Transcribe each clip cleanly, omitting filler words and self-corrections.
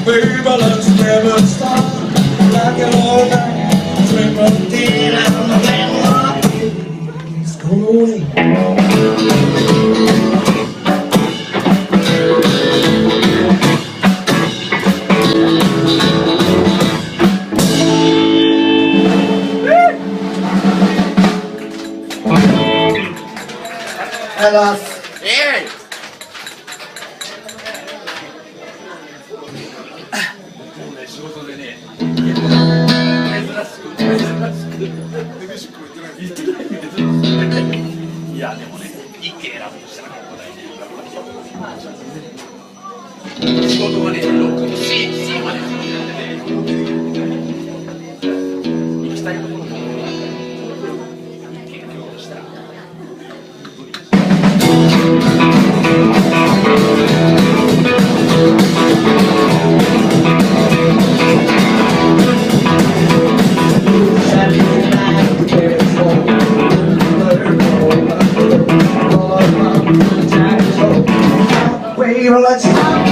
Baby, let's never stop. Like an all night dream of tea and the landmark. It's gone away. Alas. ¡Eh!いやでもね、一軒選ぶとしたらここだよね。仕事がね、6、C まで行きたいところも一軒今日したら。Well, let's stop.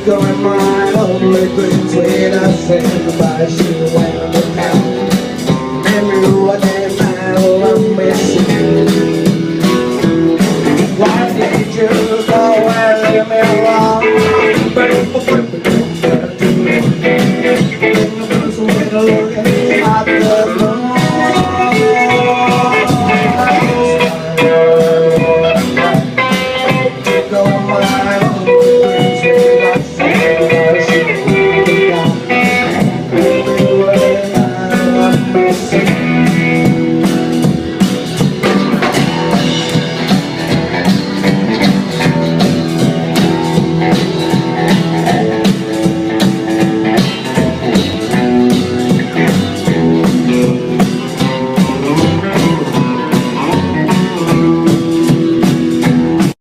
Going mine only between us and by she went to town. And what a man I'm missing. Why did you go and leave me alone? At the moon. Going mine only between us. Missing.